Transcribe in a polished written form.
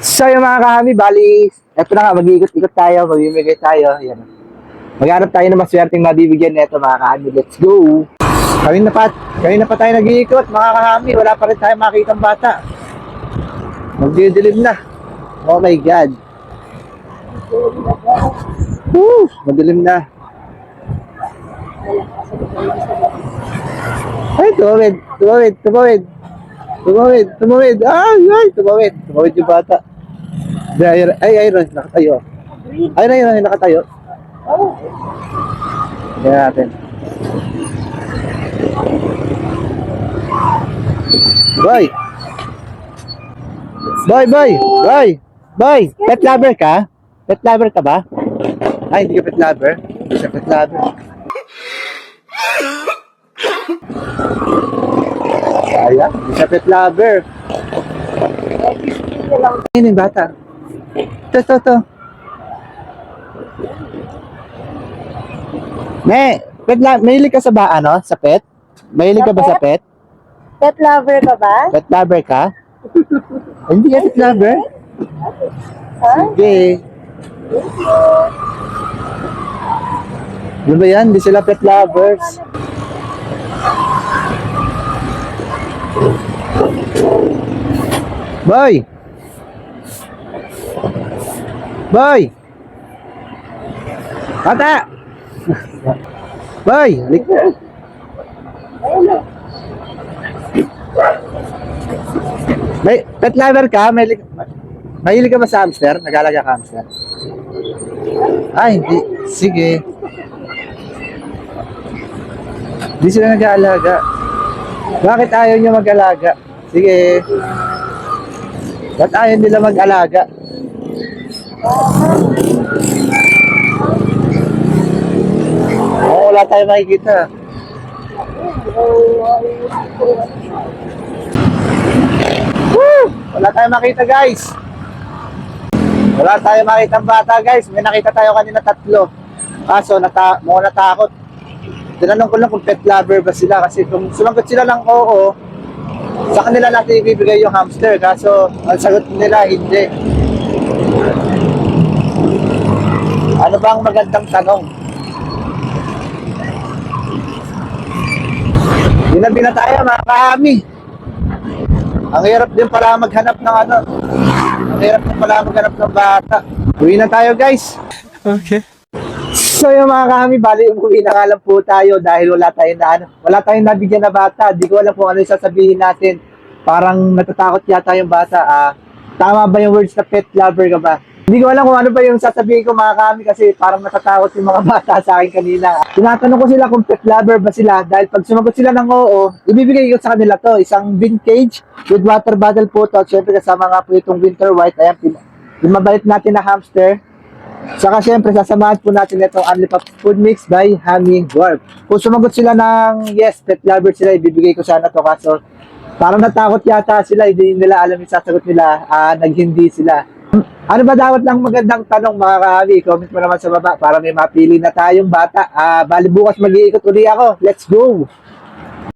So yung mga kahami, bali, eto na nga, mag-iikot-ikot tayo, mamimigay tayo. Yan. Maghanap tayo ng maswerteng mabibigyan nito mga kahami. Let's go! Kanina pa tayo nag-iikot, mga kahami. Wala pa rin tayo makikitang bata. Magdidilim na. Oh my God. Woo! Madilim na. Ay, tumawid. Tumawid yung bata. Ayun, nakatayo. Ayun, nakatayo. Tingnan natin. Boy! Pet lover ka? Pet lover ka ba? Ay, hindi ka pet lover. Hindi siya pet lover. Sayang, hindi siya pet lover. Ayun yung bata. Ito. Mahilig ka sa Sa pet? Mahilig ka ba sa pet? Pet lover ka ba? Pet lover ka? Hindi ka pet lover? Sige. Ano ba yan? Hindi sila pet lovers. Boy! Bata! Boy! Halik na. Pet lover ka? Mahilig ka ba sa hamster? Nag-alaga ka hamster? Ay, hindi. Sige. Hindi sila nag-aalaga. Bakit ayaw nyo mag-alaga? Sige. Ba't ayaw nila mag-alaga? Wala tayo makikita. Woo! Wala tayo makita, guys. Wala tayo makita bata, guys. May nakita tayo kanina 3. Kaso, mukhang natakot. Tinanong ko lang kung pet lover ba sila. Kasi kung sumagot sila ng oo, sa kanila natin ibibigay yung hamster. Kaso, ang sagot nila, hindi. Ano ba ang magandang tanong? Ginabi na tayo, mga kahami. Ang hirap din pala maghanap ng Ang hirap din pala maghanap ng bata. Uwi na tayo, guys. Okay. So yung mga kahami, bali umuwi na nga lang po tayo dahil wala tayong nabigyan na bata. Di ko alam kung ano yung sasabihin natin. Parang natatakot yata yung bata. Tama ba yung words na pet lover ka ba? Hindi ko alam kung ano ba yung sasabihin ko mga kahami kasi parang natatakot yung mga bata sa akin kanina. Tinatanong ko sila kung pet lover ba sila dahil pag sumagot sila ng oo, ibibigay ko sa kanila to. Isang vintage with water bottle po to. Siyempre kasama nga po itong winter white. Ayan, pinabalik natin na hamster. Saka syempre, sasamahan po natin itong Unlipop Food Mix by Humming Dwarf. Kung sumagot sila ng yes, pet lover sila, ibibigay ko sana to. Kaso, parang natakot yata sila, hindi nila alam yung sasagot nila, naghindi sila. Ano ba dapat lang magandang tanong mga kahami? Comment mo naman sa baba para may mapili na tayong bata. Bali bukas mag-iikot uli ako. Let's go!